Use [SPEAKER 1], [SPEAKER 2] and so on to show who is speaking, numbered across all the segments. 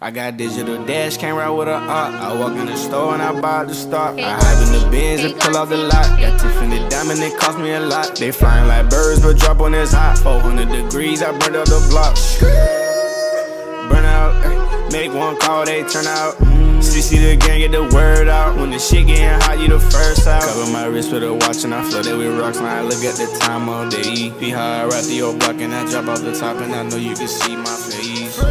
[SPEAKER 1] I got digital dash, came right with a op. I walk in the store and I bought the stock. I hide in the bins and pull out the lot. Got Tiffany diamond, it cost me a lot. They flying like birds, but drop on this hot. 400 degrees, I burned up the block. Burn out, make one call, they turn out. CC the gang, get the word out. When the shit getting hot, you the first out. Cover my wrist with a watch and I flood it with rocks. Now I look at the time all day. Be high, I rap the old block and I drop off the top. And I know you can see my face.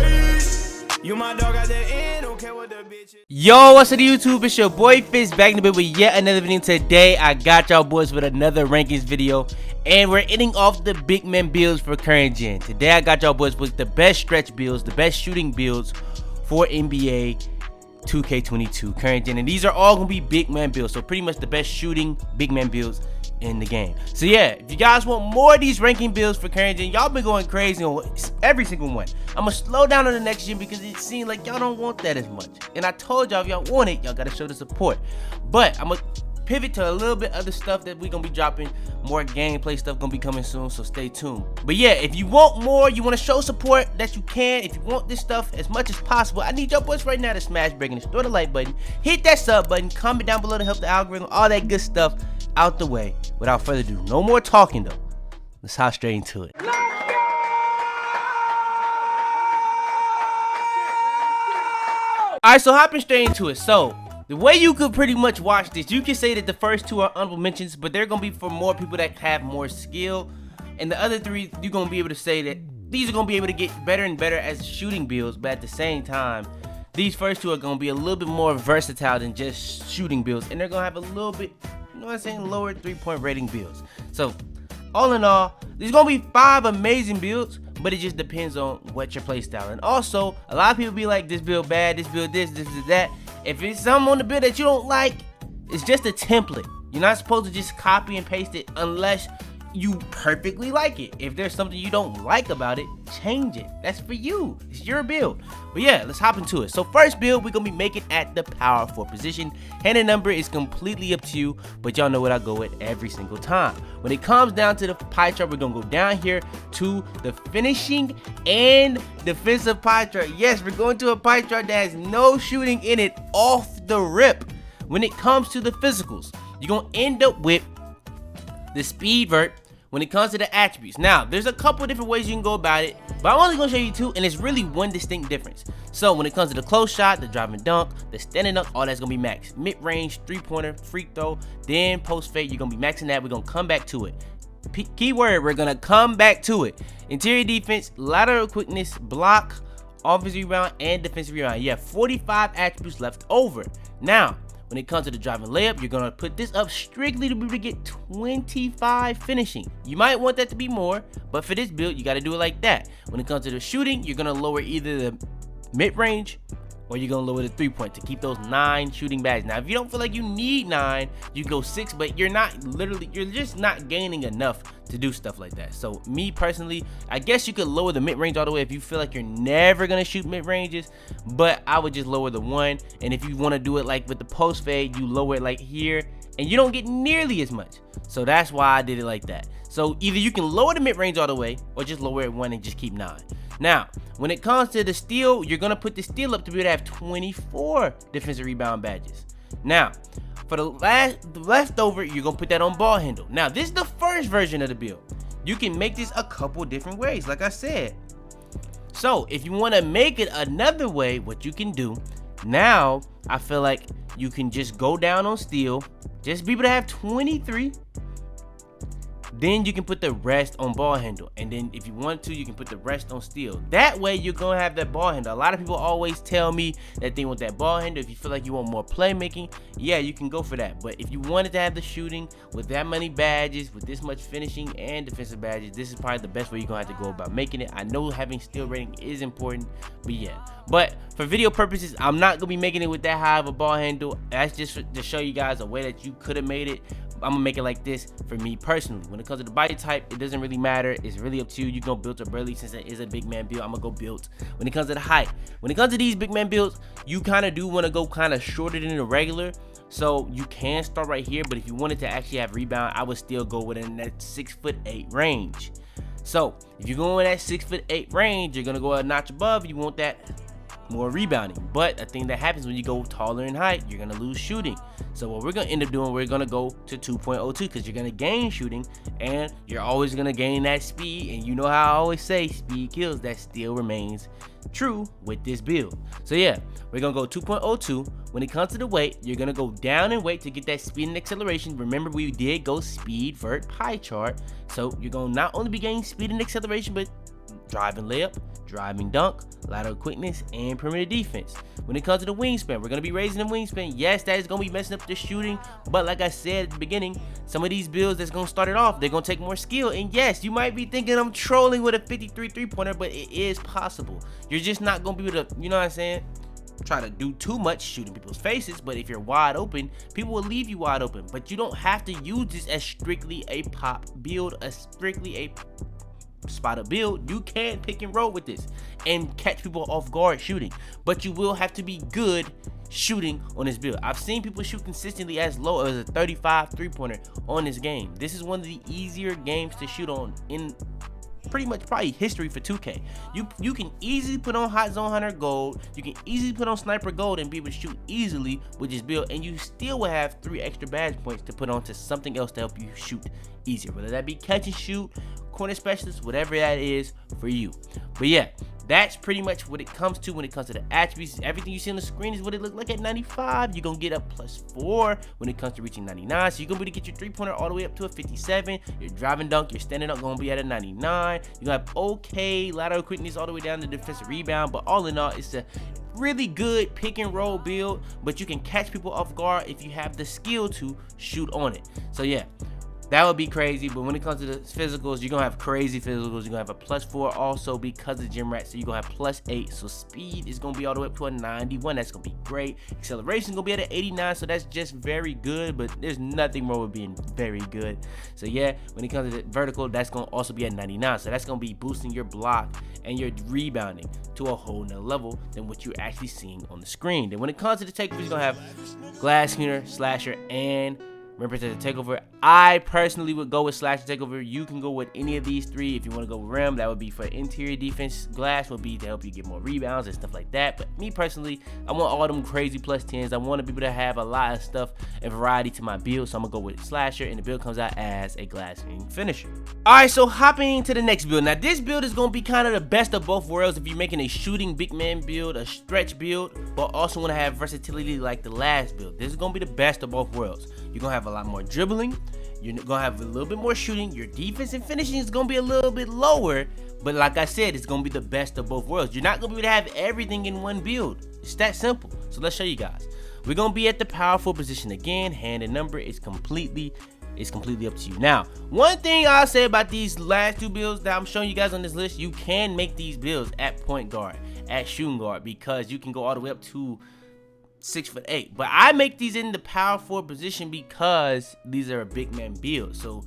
[SPEAKER 1] You my dog at the end, don't care what the bitch is.
[SPEAKER 2] Yo, what's up YouTube? It's your boy Fitz back in the bit with yet another video. Today I got y'all boys with another rankings video, and we're ending off the big man builds for current gen. Today I got y'all boys with the best stretch builds, the best shooting builds for NBA 2K22 current gen, and these are all gonna be big man builds. So pretty much the best shooting big man builds in the game. So yeah, if you guys want more of these ranking builds for current gen, y'all been going crazy on every single one. I'm gonna slow down on the next gen because it seems like y'all don't want that as much, and I told y'all if y'all want it, y'all gotta show the support. But I'm gonna pivot to a little bit other stuff that we gonna be dropping. More gameplay stuff gonna be coming soon, so stay tuned. But yeah, if you want more, you want to show support, that you can. If you want this stuff as much as possible, I need your boys right now to smash breaking this, throw the like button, hit that sub button, comment down below to help the algorithm, all that good stuff out the way. Without further ado, no more talking though, let's hop straight into it. Alright, so hopping straight into it. So the way you could pretty much watch this, you can say that the first two are honorable mentions, but they're gonna be for more people that have more skill, and the other three you're gonna be able to say that these are gonna be able to get better and better as shooting builds. But at the same time, these first two are gonna be a little bit more versatile than just shooting builds, and they're gonna have a little bit, you know what I'm saying, lower 3-point rating builds. So all in all, there's gonna be 5 amazing builds, but it just depends on what your play style. And also, a lot of people be like, this build bad, this build this is that. If it's something on the build that you don't like, it's just a template. You're not supposed to just copy and paste it unless you perfectly like it. If there's something you don't like about it, change it. That's for you. It's your build. But yeah, let's hop into it. So first build, we're gonna be making at the power 4 position. Handle number is completely up to you, but y'all know what I go with every single time. When it comes down to the pie chart, we're gonna go down here to the finishing and defensive pie chart. Yes, we're going to a pie chart that has no shooting in it off the rip. When it comes to the physicals, you're gonna end up with the speed vert. When it comes to the attributes, now there's a couple different ways you can go about it, but I'm only gonna show you 2, and it's really one distinct difference. So when it comes to the close shot, the driving dunk, the standing up, all that's gonna be max. Mid-range, 3-pointer, free throw, then post fade, you're gonna be maxing that. We're gonna come back to it. Keyword, we're gonna come back to it. Interior defense, lateral quickness, block, offensive rebound, and defensive rebound. You have 45 attributes left over. Now when it comes to the driving layup, you're gonna put this up strictly to be able to get 25 finishing. You might want that to be more, but for this build, you gotta do it like that. When it comes to the shooting, you're gonna lower either the mid-range or you're gonna lower the 3-point to keep those 9 shooting badges. Now, if you don't feel like you need 9, you go 6, but you're just not gaining enough to do stuff like that. So me personally, I guess you could lower the mid-range all the way if you feel like you're never gonna shoot mid-ranges, but I would just lower the 1. And if you wanna do it like with the post fade, you lower it like here, and you don't get nearly as much. So that's why I did it like that. So either you can lower the mid-range all the way, or just lower it 1 and just keep 9. Now, when it comes to the steal, you're gonna put the steal up to be able to have 24 defensive rebound badges. Now, for the leftover, you're gonna put that on ball handle. Now, this is the first version of the build. You can make this a couple different ways, like I said. So, if you wanna make it another way, what you can do, now, I feel like you can just go down on steal, just be able to have 23. Then you can put the rest on ball handle, and then if you want to, you can put the rest on steal. That way you're gonna have that ball handle. A lot of people always tell me that they want that ball handle. If you feel like you want more playmaking, yeah, you can go for that. But if you wanted to have the shooting with that many badges, with this much finishing and defensive badges, this is probably the best way you're gonna have to go about making it. I know having steal rating is important, but yeah. But for video purposes, I'm not gonna be making it with that high of a ball handle. That's just to show you guys a way that you could have made it. I'm gonna make it like this for me personally. When it comes to the body type, it doesn't really matter. It's really up to you. You can go build or burly, since it is a big man build. I'm gonna go build. When it comes to the height, when it comes to these big man builds, you kind of do want to go kind of shorter than the regular. So you can start right here, but if you wanted to actually have rebound, I would still go within that 6'8" range. So if you're going that 6'8" range, you're gonna go a notch above. You want that more rebounding. But a thing that happens when you go taller in height, you're gonna lose shooting. So what we're gonna end up doing, we're gonna go to 2.02 because you're gonna gain shooting and you're always gonna gain that speed. And you know how I always say, speed kills. That still remains true with this build. So yeah, we're gonna go 2.02. When it comes to the weight, you're gonna go down in weight to get that speed and acceleration. Remember, we did go speed vert pie chart, so you're gonna not only be gaining speed and acceleration, but driving layup, driving dunk, lateral quickness, and perimeter defense. When it comes to the wingspan, we're gonna be raising the wingspan. Yes, that is gonna be messing up the shooting, but like I said at the beginning, some of these builds that's gonna start it off, they're gonna take more skill. And yes, you might be thinking I'm trolling with a 53 3-pointer, but it is possible. You're just not gonna be able to, you know what I'm saying, try to do too much shooting people's faces. But if you're wide open, people will leave you wide open. But you don't have to use this as strictly a pop build, strictly a spot up build. You can pick and roll with this and catch people off guard shooting, but you will have to be good shooting on this build. I've seen people shoot consistently as low as a 35 3-pointer on this game. This is one of the easier games to shoot on in pretty much probably history for 2K. You can easily put on Hot Zone Hunter Gold, you can easily put on Sniper Gold and be able to shoot easily with this build, and you still will have 3 extra badge points to put on to something else to help you shoot easier, whether that be catch and shoot, corner specialist, whatever that is for you. But yeah, that's pretty much what it comes to when it comes to the attributes. Everything you see on the screen is what it look like at 95. You're gonna get up +4 when it comes to reaching 99. So you're gonna be able to get your 3-pointer all the way up to a 57. Your driving dunk, your standing up gonna be at a 99. You're gonna have okay lateral quickness all the way down to defensive rebound. But all in all, it's a really good pick and roll build, but you can catch people off guard if you have the skill to shoot on it. So yeah, that would be crazy. But when it comes to the physicals, you're gonna have crazy physicals. You're gonna have a +4 also because of gym rat, so you're gonna have +8. So speed is gonna be all the way up to a 91. That's gonna be great. Acceleration gonna be at an 89, so that's just very good, but there's nothing wrong with being very good. So yeah, when it comes to the vertical, that's gonna also be at 99. So that's gonna be boosting your block and your rebounding to a whole nother level than what you're actually seeing on the screen. Then when it comes to the takeovers, you're gonna have glass cleaner, slasher, and representative takeover. I personally would go with slasher takeover. You can go with any of these 3. If you want to go with rim, that would be for interior defense. Glass would be to help you get more rebounds and stuff like that. But me personally, I want all them crazy +10s. I want to be able to have a lot of stuff and variety to my build, so I'm gonna go with slasher, and the build comes out as a glass cleaning finisher. All right, so hopping to the next build. Now this build is gonna be kind of the best of both worlds if you're making a shooting big man build, a stretch build, but also want to have versatility like the last build. This is gonna be the best of both worlds. You're gonna have a lot more dribbling, you're gonna have a little bit more shooting, your defense and finishing is gonna be a little bit lower, but like I said, it's gonna be the best of both worlds. You're not gonna be able to have everything in one build. It's that simple. So let's show you guys. We're gonna be at the powerful position again. Hand and number is completely up to you. Now, one thing I'll say about these last 2 builds that I'm showing you guys on this list, you can make these builds at point guard, at shooting guard, because you can go all the way up to 6'8", but I make these in the power forward position because these are a big man build, so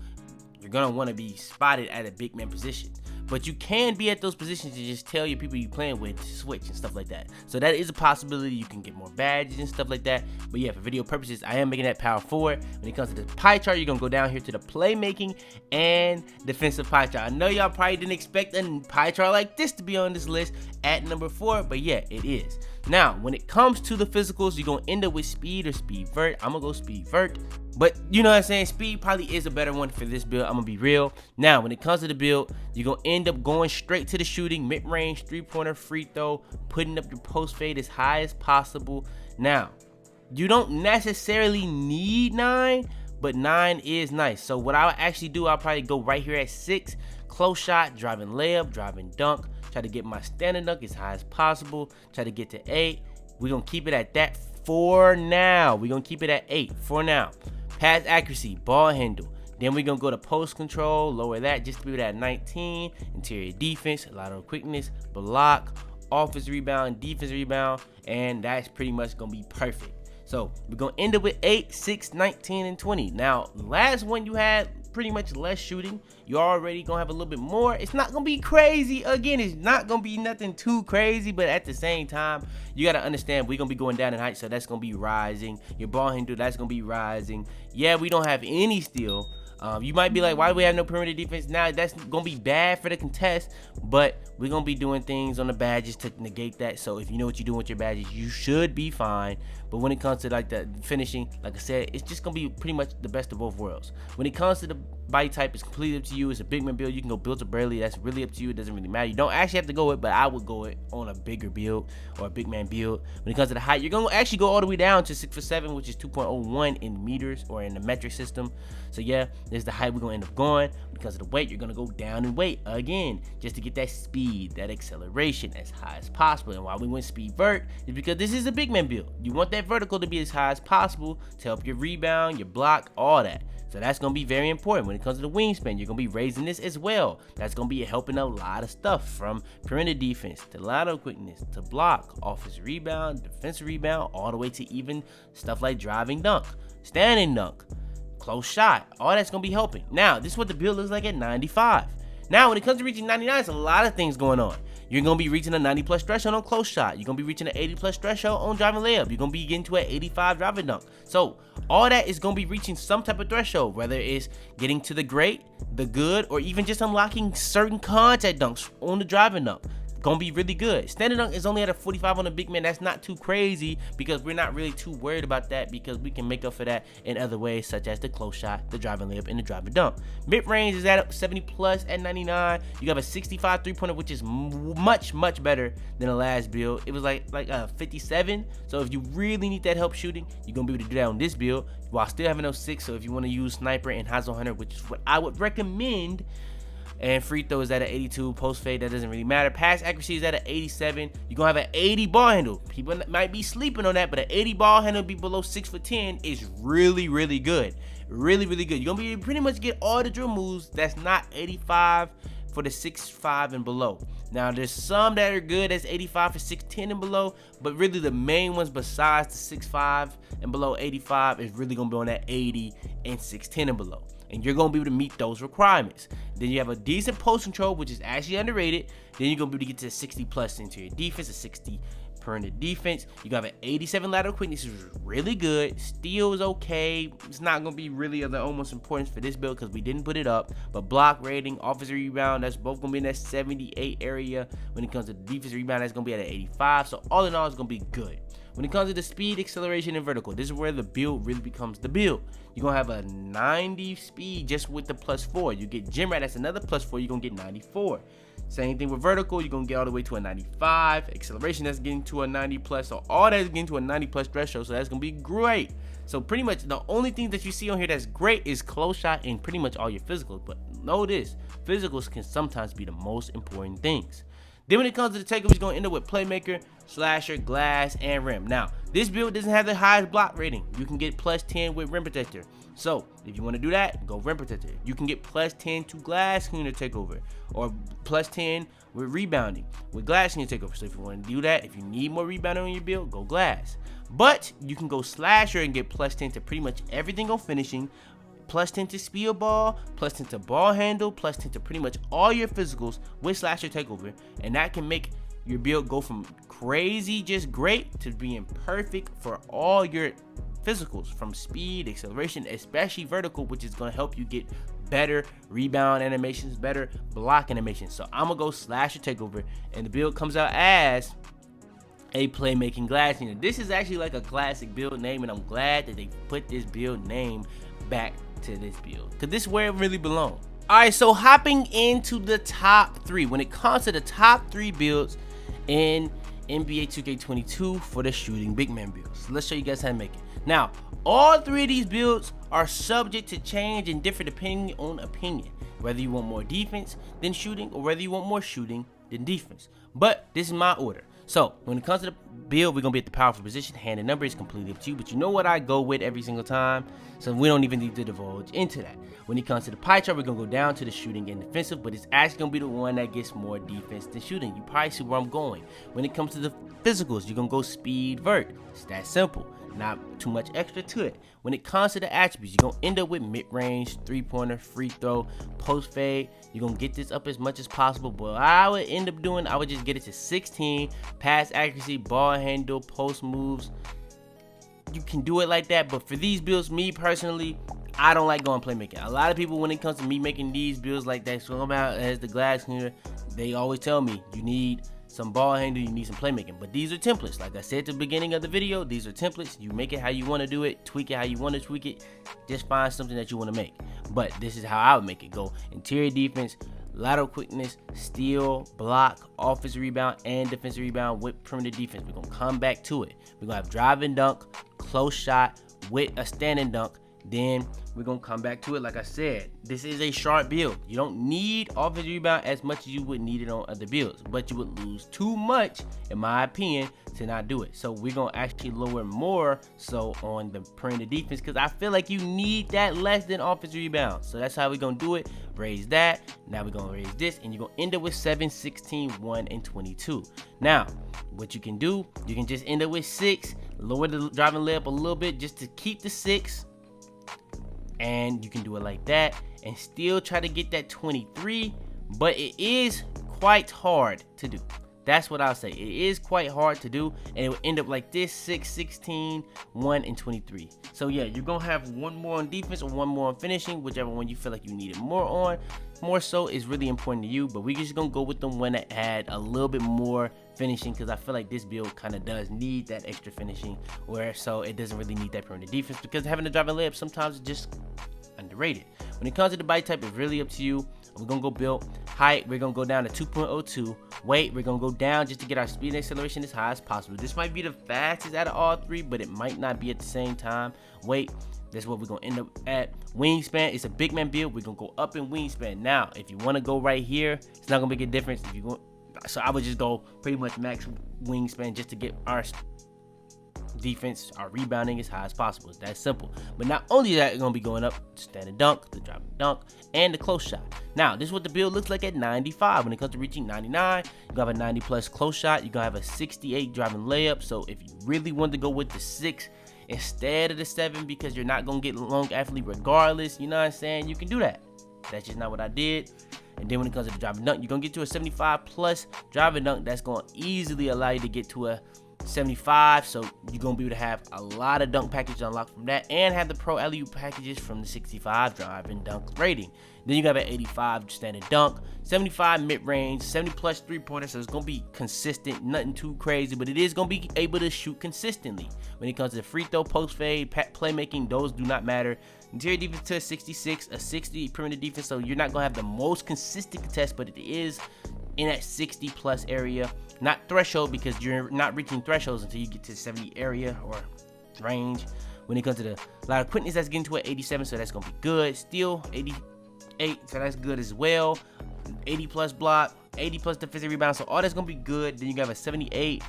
[SPEAKER 2] you're gonna want to be spotted at a big man position. But you can be at those positions and just tell your people you playing with to switch and stuff like that. So that is a possibility. You can get more badges and stuff like that. But yeah, for video purposes, I am making that power forward. When it comes to the pie chart, you're gonna go down here to the playmaking and defensive pie chart. I know y'all probably didn't expect a pie chart like this to be on this list at number 4, but yeah, it is. Now, when it comes to the physicals, you're gonna end up with speed or speed vert. I'm gonna go speed vert, but you know what I'm saying, speed probably is a better one for this build. I'm gonna be real. Now, when it comes to the build, you're gonna end up going straight to the shooting, mid-range, 3-pointer, free throw, putting up your post fade as high as possible. Now, you don't necessarily need 9, but 9 is nice. So what I'll actually do, I'll probably go right here at 6, close shot, driving layup, driving dunk, try to get my standing dunk as high as possible, try to get to 8. We're gonna keep it at that for now. We're gonna keep it at 8 for now. Pass accuracy, ball handle. Then we're gonna go to post control, lower that just to be at 19. Interior defense, lateral quickness, block, offense rebound, defense rebound, and that's pretty much gonna be perfect. So we're gonna end up with 8, 6, 19, and 20. Now, the last one you had pretty much less shooting. You're already gonna have a little bit more. It's not gonna be crazy. Again, it's not gonna be nothing too crazy, but at the same time, you gotta understand we're gonna be going down in height, so that's gonna be rising. Your ball handle, that's gonna be rising. Yeah, we don't have any steal, You might be like, why do we have no perimeter defense? Now that's gonna be bad for the contest, but we're gonna be doing things on the badges to negate that. So if you know what you're doing with your badges, you should be fine. But when it comes to like the finishing, like I said, it's just gonna be pretty much the best of both worlds. When it comes to the body type, it's completely up to you. It's a big man build. You can go build to Burley. That's really up to you. It doesn't really matter. You don't actually have to go it, but I would go it on a bigger build or a big man build. When it comes to the height, you're gonna actually go all the way down to 6'7", which is 2.01 in meters or in the metric system. So yeah, there's the height we're gonna end up going. Because of the weight, you're gonna go down in weight again, just to get that speed, that acceleration as high as possible. And why we went speed vert is because this is a big man build. You want that vertical to be as high as possible to help your rebound, your block, all that. So that's gonna be very important. When it comes to the wingspan, you're gonna be raising this as well. That's gonna be helping a lot of stuff, from perimeter defense to lateral quickness to block, offensive rebound, defensive rebound, all the way to even stuff like driving dunk, standing dunk, close shot. All that's gonna be helping. Now, this is what the build looks like at 95. Now, when it comes to reaching 99, it's a lot of things going on. You're gonna be reaching a 90 plus threshold on close shot. You're gonna be reaching an 80 plus threshold on driving layup. You're gonna be getting to an 85 driving dunk. So all that is gonna be reaching some type of threshold, whether it's getting to the great, the good, or even just unlocking certain contact dunks on the driving dunk. Gonna be really good. Standing dunk is only at a 45 on the big man. That's not too crazy because we're not really too worried about that, because we can make up for that in other ways, such as the close shot, the driving layup, and the driving dunk. Mid range is at 70 plus at 99. You have a 65 3-pointer, which is much better than the last build. It was like a 57. So if you really need that help shooting, you're gonna be able to do that on this build while still having those 6. So if you want to use sniper and Hazel Hunter, which is what I would recommend. And free throw is at an 82. Post fade, that doesn't really matter. Pass accuracy is at an 87. You're going to have an 80 ball handle. People might be sleeping on that, but an 80 ball handle be below 6'10" is really good. Really good. You're going to be able to pretty much get all the drill moves that's not 85 for the 6'5" and below. Now, there's some that are good as 85 for 6'10" and below, but really the main ones besides the 6'5" and below 85 is really going to be on that 80 and 6'10" and below. And you're going to be able to meet those requirements. Then you have a decent post control, which is actually underrated. Then you're going to be able to get to 60 plus interior defense, a 60 perimeter defense. You got an 87 lateral quickness, which is really good. Steal is okay. It's not going to be really of the almost importance for this build because we didn't put it up. But block rating, offensive rebound, that's both going to be in that 78 area. When it comes to defensive rebound, that's going to be at an 85. So all in all, it's going to be good. When it comes to the speed, acceleration, and vertical, this is where the build really becomes the build. You're going to have a 90 speed just with the +4. You get gym rat, that's another +4. You're going to get 94. Same thing with vertical. You're going to get all the way to a 95. Acceleration, that's getting to a 90 plus. So all that is getting to a 90 plus threshold. So that's going to be great. So pretty much the only thing that you see on here that's great is close shot and pretty much all your physicals. But know this, physicals can sometimes be the most important things. Then when it comes to the takeovers, you're going to end up with playmaker, slasher, glass, and rim. Now, this build doesn't have the highest block rating. You can get +10 with rim protector. So, if you want to do that, go rim protector. You can get +10 to glass cleaner takeover, or +10 with rebounding with glass cleaner takeover. So if you want to do that, if you need more rebounding on your build, go glass. But you can go slasher and get +10 to pretty much everything on finishing, +10 to speed ball, +10 to ball handle, +10 to pretty much all your physicals with slasher takeover, and that can make your build go from crazy just great to being perfect for all your physicals, from speed, acceleration, especially vertical, which is going to help you get better rebound animations, better block animations. So I'm gonna go slasher takeover, and the build comes out as a playmaking glass unit. This is actually like a classic build name, and I'm glad that they put this build name back to this build, because this is where it really belongs. All right, so hopping into the top 3. When it comes to the top 3 builds in NBA 2K22 for the shooting big man builds, so let's show you guys how to make it. Now, all 3 of these builds are subject to change and differ depending on opinion, whether you want more defense than shooting or whether you want more shooting than defense. But this is my order. So when it comes to the build, we're gonna be at the powerful position. Hand and number is completely up to you, but you know what I go with every single time, so we don't even need to divulge into that. When it comes to the pie chart, we're gonna go down to the shooting and defensive, but it's actually gonna be the one that gets more defense than shooting. You probably see where I'm going. When it comes to the physicals, you're gonna go speed vert. It's that simple. Not too much extra to it. When it comes to the attributes, you're gonna end up with mid-range, 3-pointer, free throw, post fade. You're gonna get this up as much as possible, but what I would end up doing, I would just get it to 16, pass accuracy, ball handle, post moves. You can do it like that, but for these builds, me personally, I don't like going playmaking. A lot of people, when it comes to me making these builds like that, so about as the glass cleaner, they always tell me you need some ball handle, you need some playmaking. But these are templates. Like I said at the beginning of the video, these are templates. You make it how you want to do it, tweak it how you want to tweak it. Just find something that you want to make. But this is how I would make it go. Interior defense, lateral quickness, steal, block, offensive rebound, and defensive rebound with perimeter defense. We're going to come back to it. We're going to have drive and dunk, close shot with a standing dunk. Then we're going to come back to it. Like I said, this is a sharp build. You don't need offensive rebound as much as you would need it on other builds, but you would lose too much, in my opinion, to not do it. So we're going to actually lower more so on the perimeter defense, because I feel like you need that less than offensive rebound. So that's how we're going to do it. Raise that. Now we're going to raise this, and you're going to end up with 7, 16, 1, and 22. Now, what you can do, you can just end up with 6, lower the driving layup a little bit just to keep the 6. And you can do it like that and still try to get that 23, but it is quite hard to do. That's what I'll say. It is quite hard to do, and it will end up like this: 6, 16, 1, and 23. So yeah, you're gonna have one more on defense or one more on finishing, whichever one you feel like you need it more on. More so is really important to you, but we're just gonna go with the one that had a little bit more finishing, because I feel like this build kind of does need that extra finishing, where so it doesn't really need that perimeter defense, because having a driving layup sometimes is just underrated. When it comes to the body type, it's really up to you. We're gonna go build height. We're gonna go down to 2.02. Weight, we're gonna go down just to get our speed and acceleration as high as possible. This might be the fastest out of all three, but it might not be at the same time. Weight, that's what we're gonna end up at. Wingspan, it's a big man build. We're gonna go up in wingspan. Now, if you want to go right here, it's not gonna make a difference. If you go, so I would just go pretty much max wingspan just to get our defense, our rebounding as high as possible. It's that simple. But not only that, it's gonna be going up standing dunk, the driving dunk, and the close shot. Now, this is what the build looks like at 95. When it comes to reaching 99, you're gonna have a 90 plus close shot. You're gonna have a 68 driving layup. So if you really want to go with the 6 instead of the 7, because you're not gonna get long athlete regardless, you know what I'm saying, you can do that. That's just not what I did. And then when it comes to the driving dunk, you're gonna get to a 75 plus driving dunk. That's gonna easily allow you to get to a 75, so you're gonna be able to have a lot of dunk packages unlocked from that, and have the pro alley-oop packages from the 65 drive and dunk rating. Then you got an 85 standard dunk, 75 mid-range, 70 plus three-pointer, so it's gonna be consistent, nothing too crazy, but it is gonna be able to shoot consistently. When it comes to the free throw, post fade, playmaking, those do not matter. Interior defense to a 66, a 60 perimeter defense, so you're not gonna have the most consistent contest, but it is in that 60 plus area. Not threshold, because you're not reaching thresholds until you get to the 70 area or range. When it comes to the lateral quickness, that's getting to an 87, so that's gonna be good. Steal 88, so that's good as well. 80 plus block, 80 plus defensive rebound, so all that's gonna be good. Then you got a 78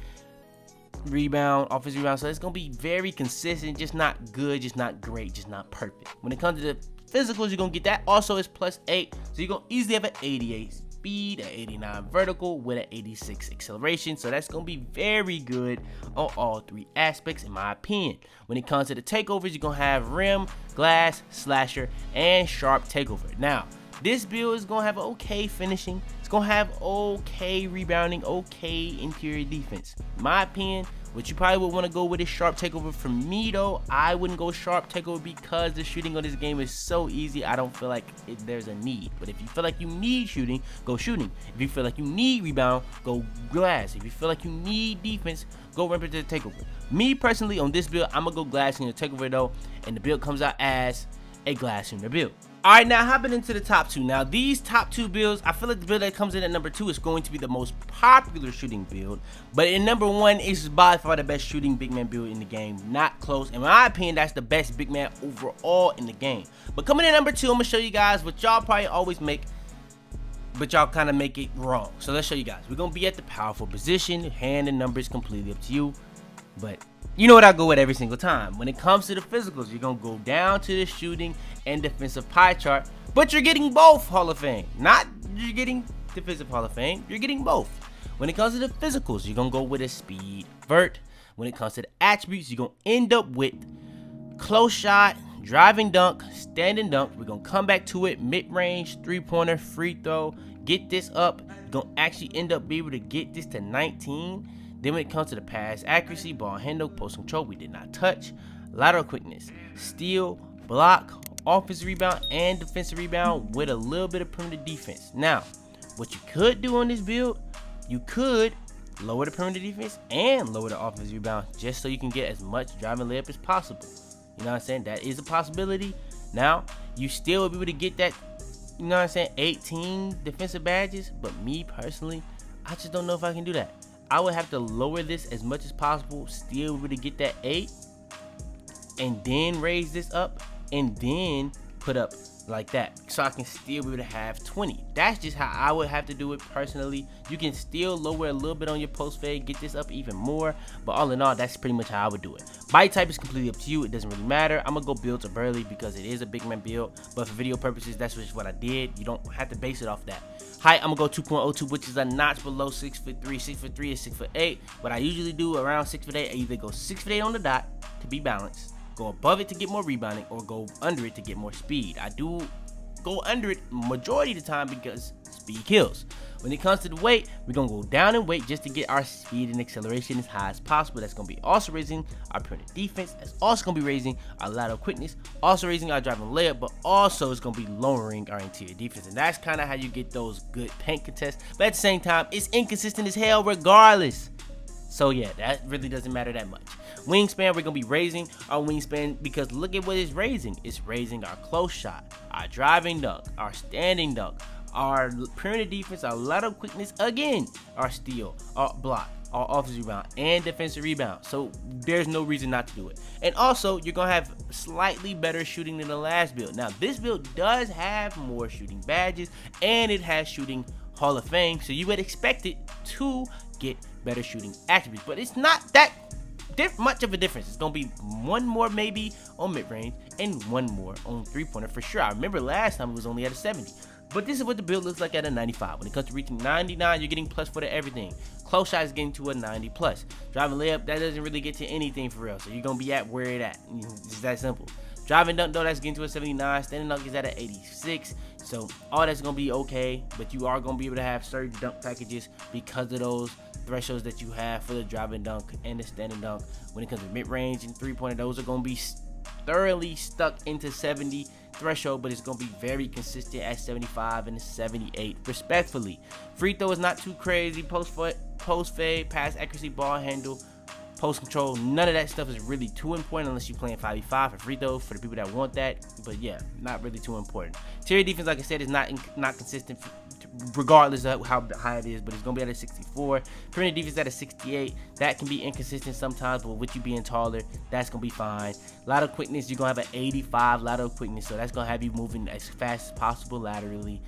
[SPEAKER 2] rebound, offensive rebound, so it's gonna be very consistent, just not good, just not great, just not perfect. When it comes to the physicals, you're gonna get that also is +8, so you're gonna easily have an 88 speed, an 89 vertical with an 86 acceleration, so that's gonna be very good on all three aspects, in my opinion. When it comes to the takeovers, you're gonna have rim, glass, slasher, and sharp takeover. Now, this build is gonna have okay finishing, it's gonna have okay rebounding, okay interior defense. In my opinion, what you probably would want to go with is sharp takeover. For me though, I wouldn't go sharp takeover because the shooting on this game is so easy. I don't feel like there's a need. But if you feel like you need shooting, go shooting. If you feel like you need rebound, go glass. If you feel like you need defense, go rim to the takeover. Me personally, on this build, I'm gonna go glass in the takeover though, and the build comes out as a glass in the build. Alright, now hopping into the top two. Now these top two builds, I feel like the build that comes in at number 2 is going to be the most popular shooting build. But in number 1 is by far the best shooting big man build in the game. Not close. In my opinion, that's the best big man overall in the game. But coming in at number 2, I'm going to show you guys what y'all probably always make, but y'all kind of make it wrong. So let's show you guys. We're going to be at the powerful position. Hand and numbers completely up to you. But you know what I go with every single time. When it comes to the physicals, you're going to go down to the shooting and defensive pie chart. But you're getting both Hall of Fame. Not you're getting defensive Hall of Fame. You're getting both. When it comes to the physicals, you're going to go with a speed vert. When it comes to the attributes, you're going to end up with close shot, driving dunk, standing dunk. We're going to come back to it. Mid-range, three-pointer, free throw. Get this up. You're going to actually end up being able to get this to 19. Then when it comes to the pass accuracy, ball handle, post control, we did not touch. Lateral quickness, steal, block, offensive rebound and defensive rebound with a little bit of perimeter defense. Now, what you could do on this build, you could lower the perimeter defense and lower the offensive rebound just so you can get as much driving layup as possible. You know what I'm saying? That is a possibility. Now, you still will be able to get that, you know what I'm saying, 18 defensive badges, but me personally, I just don't know if I can do that. I would have to lower this as much as possible, still be able to get that 8, and then raise this up, and then put up like that, so I can still be able to have 20. That's just how I would have to do it personally. You can still lower a little bit on your post fade, get this up even more, but all in all, that's pretty much how I would do it. Body type is completely up to you. It doesn't really matter. I'm gonna go build to Burley because it is a big man build, but for video purposes, that's just what I did. You don't have to base it off that. Height, I'm gonna go 2.02, which is a notch below 6'3". 6'3" is 6'8". What I usually do around 6'8", I either go 6'8" on the dot to be balanced, go above it to get more rebounding, or go under it to get more speed. I do go under it majority of the time because speed kills. When it comes to the weight, we're gonna go down in weight just to get our speed and acceleration as high as possible. That's gonna be also raising our perimeter defense. That's also gonna be raising our lateral quickness, also raising our driving layup, but also it's gonna be lowering our interior defense. And that's kind of how you get those good paint contests. But at the same time, it's inconsistent as hell regardless. So yeah, that really doesn't matter that much. Wingspan, we're gonna be raising our wingspan because look at what it's raising. It's raising our close shot, our driving dunk, our standing dunk, our perimeter defense, our lateral quickness, again, our steal, our block, our offensive rebound, and defensive rebound. So there's no reason not to do it. And also, you're gonna have slightly better shooting than the last build. Now, this build does have more shooting badges, and it has shooting Hall of Fame, so you would expect it to get better shooting attributes, but it's not that much of a difference. It's gonna be one more maybe on mid-range and one more on three-pointer for sure. I remember last time it was only at a 70, but this is what the build looks like at a 95. When it comes to reaching 99, you're getting plus for the everything. Close shot is getting to a 90 plus. Driving layup, that doesn't really get to anything for real, so you're gonna be at where it at. It's that simple. Driving dunk though, that's getting to a 79. Standing dunk is at an 86. So all that's gonna be okay, but you are gonna be able to have certain dunk packages because of those thresholds that you have for the driving dunk and the standing dunk. When it comes to mid-range and three-pointer, those are gonna be thoroughly stuck into 70 threshold, but it's gonna be very consistent at 75 and 78 respectfully. Free throw is not too crazy. Post fade, pass accuracy, ball handle, post control, none of that stuff is really too important unless you're playing 5v5 for free throw for the people that want that. But yeah, not really too important. Interior defense, like I said, is not consistent regardless of how high it is, but it's gonna be at a 64. Perimeter defense at a 68. That can be inconsistent sometimes, but with you being taller, that's gonna be fine. Lateral quickness, you're gonna have an 85 lateral quickness, so that's gonna have you moving as fast as possible laterally.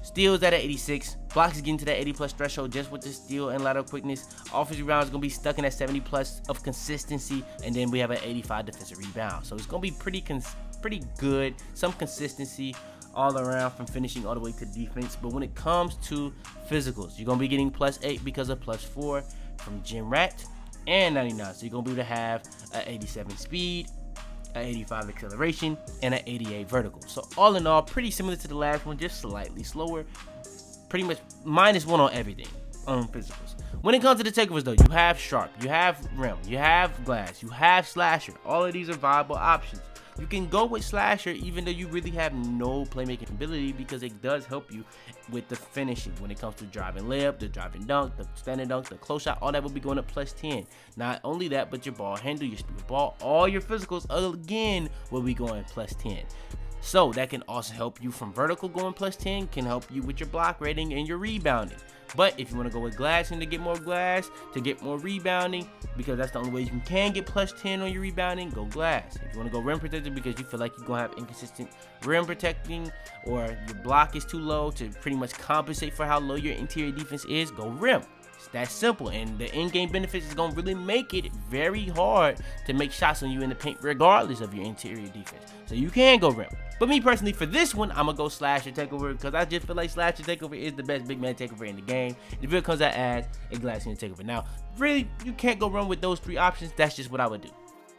[SPEAKER 2] Steals at an 86. Blocks is getting to that 80 plus threshold just with the steal and lateral quickness. Offensive rebound is gonna be stuck in that 70 plus of consistency, and then we have an 85 defensive rebound. So it's gonna be pretty good, some consistency all around from finishing all the way to defense. But when it comes to physicals, you're gonna be getting +8 because of +4 from Gym Rat and 99. So you're gonna be able to have an 87 speed, an 85 acceleration, and an 88 vertical. So all in all, pretty similar to the last one, just slightly slower. Pretty much -1 on everything on physicals. When it comes to the takeovers though, you have Sharp, you have Rim, you have Glass, you have Slasher. All of these are viable options. You can go with Slasher even though you really have no playmaking ability because it does help you with the finishing. When it comes to driving layup, the driving dunk, the standing dunk, the close shot, all that will be going up +10. Not only that, but your ball handle, your speed of ball, all your physicals again will be going +10. So that can also help you from vertical going +10, can help you with your block rating and your rebounding. But if you want to go with Glass and to get more Glass, to get more rebounding, because that's the only way you can get +10 on your rebounding, go Glass. If you want to go Rim Protector because you feel like you're going to have inconsistent rim protecting or your block is too low to pretty much compensate for how low your interior defense is, go Rim. It's that simple, and the in-game benefits is going to really make it very hard to make shots on you in the paint regardless of your interior defense. So you can go Rim. But me personally, for this one, I'm going to go Slasher Takeover because I just feel like Slasher Takeover is the best big man takeover in the game. If it comes out as a Glass in the takeover. Now, really, you can't go wrong with those three options. That's just what I would do.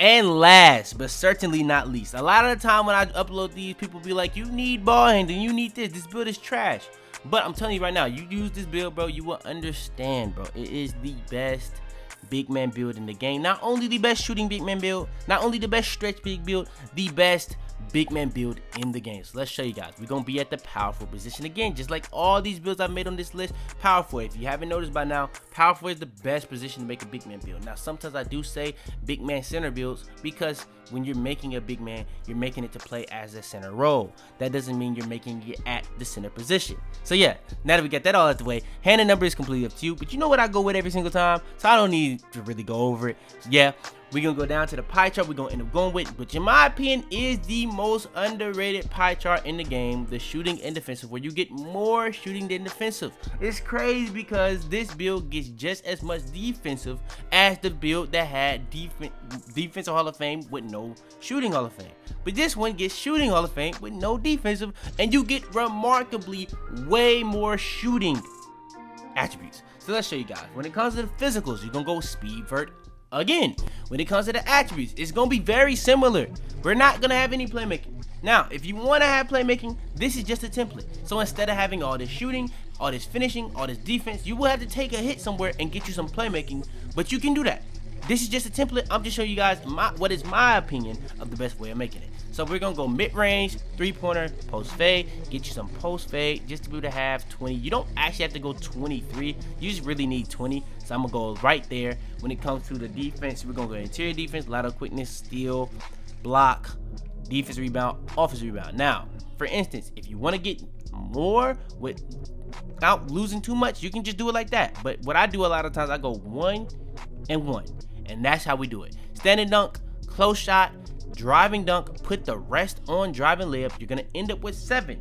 [SPEAKER 2] And last, but certainly not least, a lot of the time when I upload these, people be like, you need ball handling, you need this. This build is trash. But I'm telling you right now, you use this build, bro, you will understand, bro. It is the best big man build in the game. Not only the best shooting big man build, not only the best stretch big build, the best big man build in the game. So let's show you guys. We're gonna be at the power forward position again, just like all these builds I've made on this list. Power forward, if you haven't noticed by now, power forward is the best position to make a big man build. Now sometimes I do say big man center builds because when you're making a big man, you're making it to play as a center role. That doesn't mean you're making it at the center position. So yeah, now that we got that all out the way, hand and number is completely up to you, but you know what I go with every single time, so I don't need to really go over it. So yeah, we're gonna go down to the pie chart we're gonna end up going with, which in my opinion is the most underrated pie chart in the game, the shooting and defensive, where you get more shooting than defensive. It's crazy because this build gets just as much defensive as the build that had defensive Hall of Fame with no shooting Hall of Fame. But this one gets shooting Hall of Fame with no defensive, and you get remarkably way more shooting attributes. So let's show you guys. When it comes to the physicals, you're gonna go speed, vert. Again, when it comes to the attributes, it's going to be very similar. We're not going to have any playmaking. Now, if you want to have playmaking, this is just a template. So instead of having all this shooting, all this finishing, all this defense, you will have to take a hit somewhere and get you some playmaking, but you can do that. This is just a template. I'm just showing you guys what is my opinion of the best way of making it. So we're going to go mid-range, three-pointer, post-fade, get you some post-fade just to be able to have 20. You don't actually have to go 23. You just really need 20. So I'm going to go right there. When it comes to the defense, we're going to go interior defense, lateral quickness, steal, block, defense rebound, offense rebound. Now, for instance, if you want to get more without losing too much, you can just do it like that. But what I do a lot of times, I go 1 and 1. And that's how we do it. Standing dunk, close shot, driving dunk, put the rest on driving layup. You're going to end up with 7.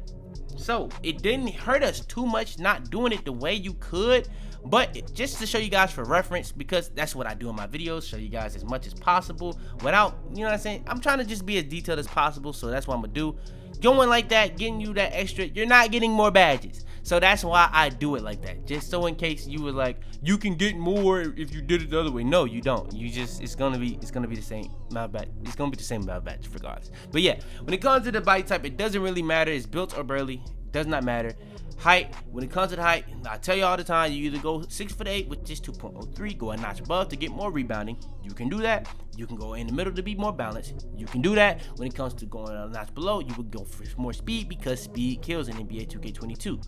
[SPEAKER 2] So it didn't hurt us too much not doing it the way you could, but just to show you guys for reference, because that's what I do in my videos, show you guys as much as possible without, you know what I'm saying, I'm trying to just be as detailed as possible. So that's what I'm gonna do. Going like that, getting you that extra, you're not getting more badges. So that's why I do it like that, just so in case you were like, you can get more if you did it the other way. No, you don't. You just, it's gonna be the same amount of badge. It's gonna be the same amount of badge regardless. But yeah, when it comes to the body type, it doesn't really matter. It's built or burly, does not matter. Height, when it comes to the height, I tell you all the time, you either go 6'8", which is 2.03, go a notch above to get more rebounding. You can do that. You can go in the middle to be more balanced. You can do that. When it comes to going a notch below, you would go for more speed because speed kills in NBA 2K22.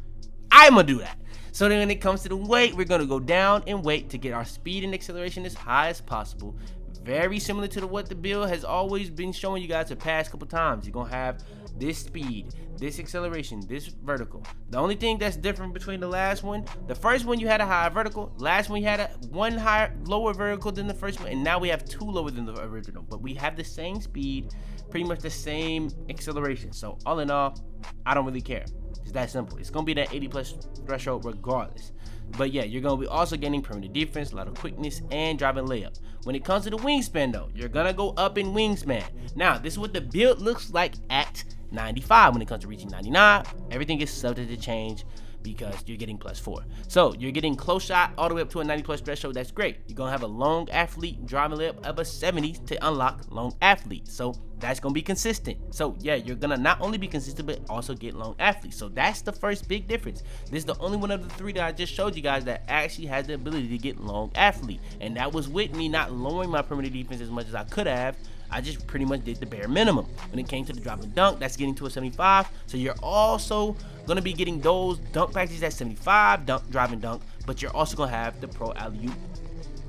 [SPEAKER 2] I'm gonna do that. So then when it comes to the weight, we're gonna go down in weight to get our speed and acceleration as high as possible. Very similar to what the build has always been showing you guys the past couple times. You're gonna have this speed, this acceleration, this vertical. The only thing that's different between the last one, the first one you had a higher vertical, last one you had one lower vertical than the first one, and now we have 2 lower than the original. But we have the same speed, pretty much the same acceleration. So all in all, I don't really care. It's that simple. It's gonna be that 80+ threshold regardless. But yeah, you're gonna be also getting perimeter defense, lateral quickness, and driving layup. When it comes to the wingspan though, you're gonna go up in wingspan. Now, this is what the build looks like at 95. When it comes to reaching 99, everything is subject to change because you're getting +4. So you're getting close shot all the way up to a 90+ threshold. That's great. You're gonna have a long athlete driving layup of a 70 to unlock long athlete. So that's gonna be consistent. So yeah, you're gonna not only be consistent but also get long athlete. So that's the first big difference. This is the only one of the 3 that I just showed you guys that actually has the ability to get long athlete, and that was with me not lowering my perimeter defense as much as I could have. I just pretty much did the bare minimum. When it came to the drop and dunk, that's getting to a 75. So you're also gonna be getting those dunk packages at 75, drive and dunk, but you're also gonna have the pro alley-oop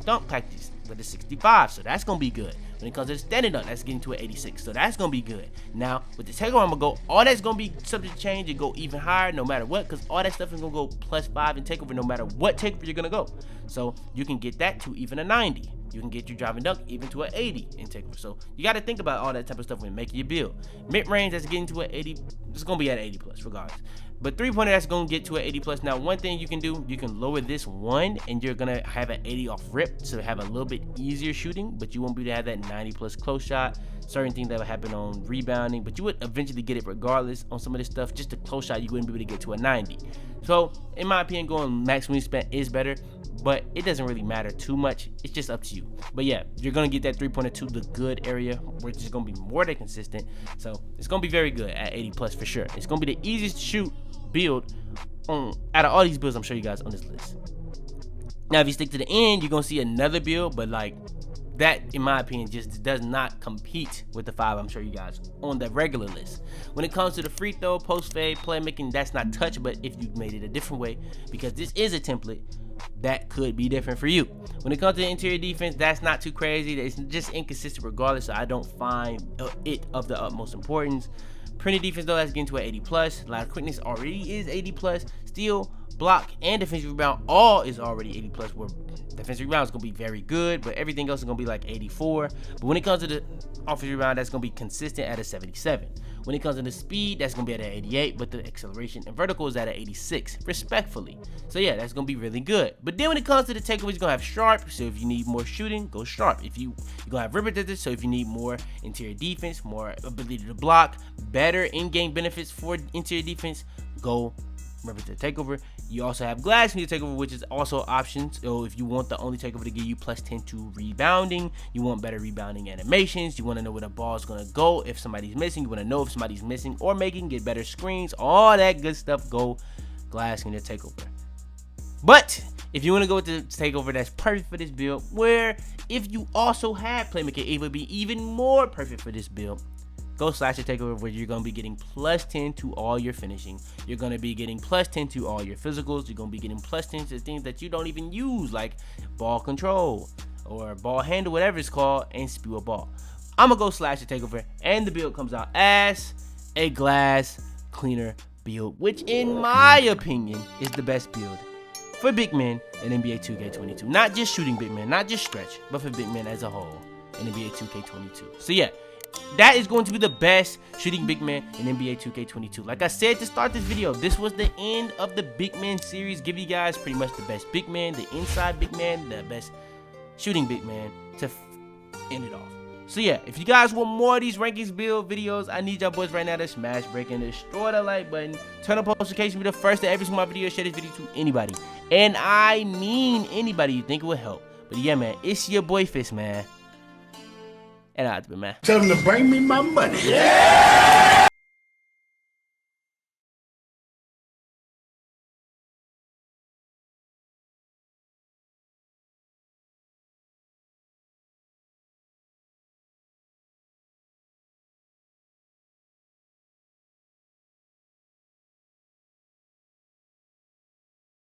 [SPEAKER 2] dunk packages with the 65. So that's gonna be good. When it comes to the standing dunk, that's getting to an 86. So that's gonna be good. Now with the takeover, I'm gonna go, all that's gonna be subject to change and go even higher no matter what, because all that stuff is gonna go +5 in takeover no matter what takeover you're gonna go. So you can get that to even a 90. You can get your driving dunk even to an 80 in takeover. So you got to think about all that type of stuff when making your build. Mid-range, that's getting to an 80. It's going to be at 80+ regardless. But three-pointer, that's going to get to an 80+. Now, one thing you can do, you can lower this 1 and you're going to have an 80 off rip to have a little bit easier shooting, but you won't be able to have that 90+ close shot. Certain things that will happen on rebounding, but you would eventually get it regardless on some of this stuff. Just a close shot, you wouldn't be able to get to a 90. So, in my opinion, going max wingspan is better, but it doesn't really matter too much. It's just up to you. But yeah, you're going to get that three-pointer to the good area, which is going to be more than consistent. So, it's going to be very good at 80+ for sure. It's going to be the easiest to shoot build out of all these builds I'm showing you guys on this list. Now, if you stick to the end, you're going to see another build, but like that, in my opinion, just does not compete with the 5 I'm sure you guys on the regular list. When it comes to the free throw, post fade, playmaking, that's not touch, but if you made it a different way, because this is a template, that could be different for you. When it comes to the interior defense, that's not too crazy. It's just inconsistent regardless, so I don't find it of the utmost importance. Printed defense though, that's getting to an 80 plus. A lot of quickness already is 80 plus. Steal, block, and defensive rebound all is already 80 plus, where defensive rebound is going to be very good, but everything else is going to be like 84. But when it comes to the offensive rebound, that's going to be consistent at a 77. When it comes to the speed, that's going to be at an 88, but the acceleration and vertical is at an 86, respectfully. So yeah, that's going to be really good. But then when it comes to the takeovers, you're going to have sharp, so if you need more shooting, go sharp. You're going to have repetitive, so if you need more interior defense, more ability to block, better in-game benefits for interior defense, go repetitive takeover. You also have glass in your takeover, which is also options. So if you want the only takeover to give you plus 10 to rebounding, you want better rebounding animations, you want to know where the ball is going to go if somebody's missing, you want to know if somebody's missing or making, get better screens, all that good stuff, go glass in your takeover. But if you want to go with the takeover that's perfect for this build, where if you also have playmaking, it would be even more perfect for this build, go slasher takeover, where you're going to be getting plus 10 to all your finishing. You're going to be getting plus 10 to all your physicals. You're going to be getting plus 10 to things that you don't even use, like ball control or ball handle, whatever it's called, and spew a ball. I'm going to go slasher takeover, and the build comes out as a glass cleaner build, which in my opinion is the best build for big men in NBA 2K22. Not just shooting big men, not just stretch, but for big men as a whole in NBA 2K22. So yeah, that is going to be the best shooting big man in NBA 2K22. Like I said to start this video, this was the end of the big man series. Give you guys pretty much the best big man, the inside big man, the best shooting big man to end it off. So yeah, if you guys want more of these rankings build videos, I need y'all boys right now to smash, break, and destroy the like button. Turn on post notifications, be the first to every single video. Share this video to anybody, and I mean anybody you think it would help. But yeah, man, it's your boy Fitz, man. And I'll be, man.
[SPEAKER 3] Tell them to bring me my money. Yeah!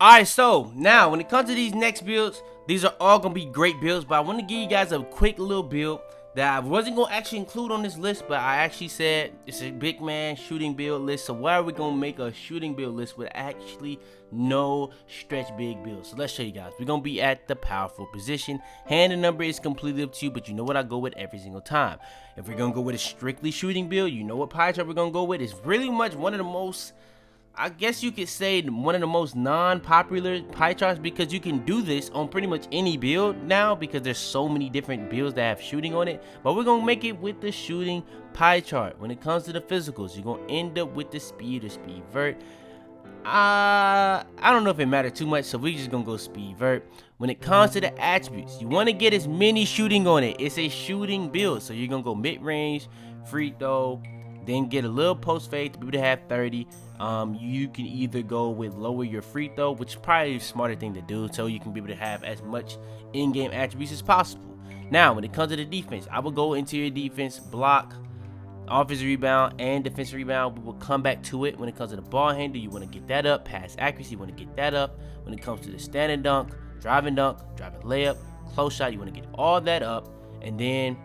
[SPEAKER 2] Alright, so now when it comes to these next builds, these are all gonna be great builds, but I want to give you guys a quick little build that I wasn't gonna actually include on this list, but I actually said it's a big man shooting build list. So why are we gonna make a shooting build list with actually no stretch big builds? So let's show you guys. We're gonna be at the powerful position. Hand and number is completely up to you, but you know what I go with every single time. If we're gonna go with a strictly shooting build, you know what pie chart we're gonna go with. It's really much one of the most, I guess you could say, one of the most non-popular pie charts, because you can do this on pretty much any build now because there's so many different builds that have shooting on it. But we're gonna make it with the shooting pie chart. When it comes to the physicals, you're gonna end up with the speed or speed vert. I don't know if it matters too much, so we're just gonna go speed vert. When it comes to the attributes, you want to get as many shooting on it. It's a shooting build, so you're gonna go mid-range, free throw, then get a little post fade to be able to have 30. You can either go with lower your free throw, which is probably a smarter thing to do, so you can be able to have as much in-game attributes as possible. Now, when it comes to the defense, I will go interior defense, block, offensive rebound, and defensive rebound. We will come back to it. When it comes to the ball handle, you want to get that up. Pass accuracy, you want to get that up. When it comes to the standing dunk, driving layup, close shot, you want to get all that up. And then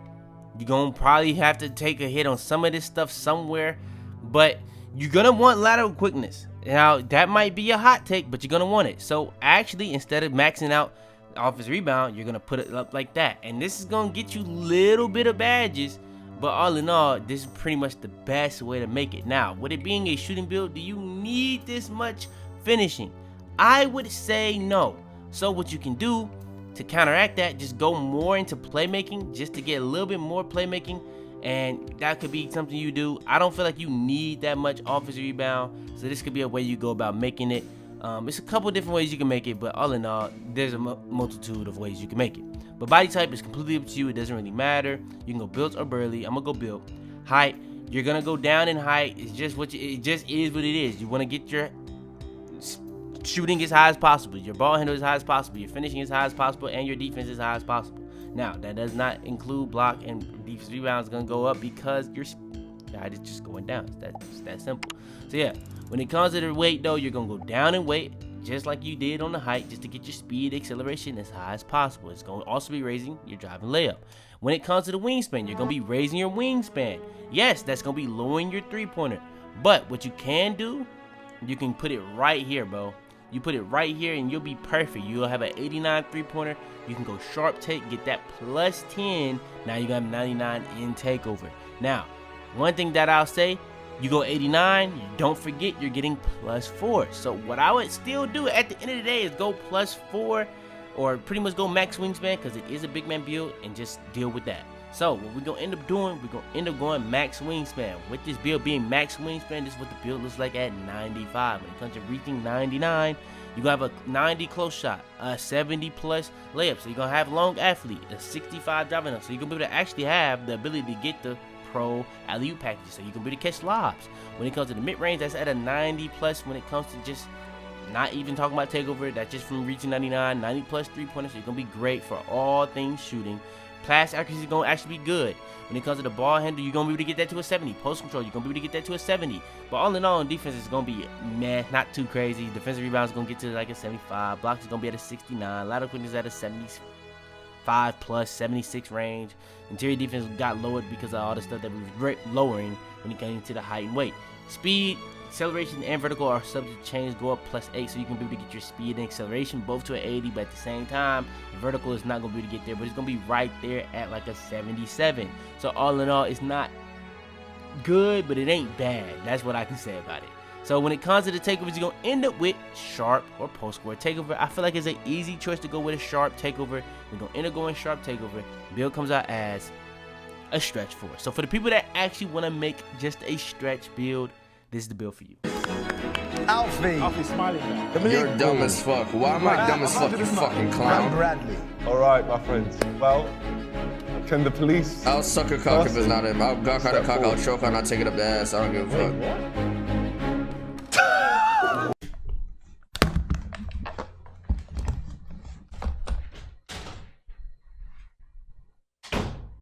[SPEAKER 2] you're going to probably have to take a hit on some of this stuff somewhere, but you're going to want lateral quickness. Now, that might be a hot take, but you're going to want it. So, actually, instead of maxing out offensive rebound, you're going to put it up like that. And this is going to get you a little bit of badges, but all in all, this is pretty much the best way to make it. Now, with it being a shooting build, do you need this much finishing? I would say no. So, what you can do to counteract that, just go more into playmaking, just to get a little bit more playmaking, and that could be something you do. I don't feel like you need that much offensive rebound, so this could be a way you go about making it. It's a couple different ways you can make it, but all in all, there's a multitude of ways you can make it. But body type is completely up to you. It doesn't really matter. You can go built or burly. I'm gonna go built. Height, you're gonna go down in height. It's just it just is what it is. You want to get your shooting as high as possible, your ball handle as high as possible, your finishing as high as possible, and your defense as high as possible. Now, that does not include block and defensive rebounds gonna go up because your height is just going down. It's that simple. So yeah, when it comes to the weight though, you're gonna go down in weight just like you did on the height, just to get your speed acceleration as high as possible. It's gonna also be raising your driving layup. When it comes to the wingspan, you're gonna be raising your wingspan. Yes, that's gonna be lowering your three-pointer. But what you can do, you can put it right here, bro. You put it right here and you'll be perfect. You'll have an 89 three-pointer. You can go sharp take, get that plus 10. Now you got 99 in takeover. Now, one thing that I'll say, you go 89, don't forget you're getting plus 4. So what I would still do at the end of the day is go plus 4, or pretty much go max wingspan, because it is a big man build, and just deal with that. So what we're gonna end up doing, we're gonna end up going max wingspan. With this build being max wingspan, this is what the build looks like at 95. When it comes to reaching 99, you're gonna have a 90 close shot, a 70 plus layup. So you're gonna have long athlete, a 65 driving up. So you're gonna be able to actually have the ability to get the pro alley-oop packages, so you can be able to catch lobs. When it comes to the mid-range, that's at a 90 plus. When it comes to just not even talking about takeover, that's just from reaching 99, 90 plus three-pointers. So you're gonna be great for all things shooting. Pass accuracy is gonna actually be good. When it comes to the ball handle, you're gonna be able to get that to a 70. Post control, you're gonna be able to get that to a 70. But all in all, in defense, it's gonna be meh, not too crazy. Defensive rebounds is gonna get to like a 75. Blocks is gonna be at a 69. Lateral quickness is at a 75 plus, 76 range. Interior defense got lowered because of all the stuff that we were lowering when it came to the height and weight. Speed, acceleration, and vertical are subject to change, go up plus 8, so you can be able to get your speed and acceleration both to an 80, but at the same time, the vertical is not going to be able to get there, but it's going to be right there at like a 77. So all in all, it's not good, but it ain't bad. That's what I can say about it. So when it comes to the takeovers, you're going to end up with sharp or post-score takeover. I feel like it's an easy choice to go with a sharp takeover. We're going to end up going sharp takeover. Build comes out as a stretch 4. So for the people that actually want to make just a stretch build, this is the build for you.
[SPEAKER 4] Alfie smiling.
[SPEAKER 5] You're dumb as fuck. Why am I dumb as fuck, you fucking clown?
[SPEAKER 4] Bradley.
[SPEAKER 6] All right, my friends. Well, can the police?
[SPEAKER 5] I'll suck a cock if it's not him. I'll gawk out a cock, I'll choke on, I'll take it up the ass. I don't give a fuck.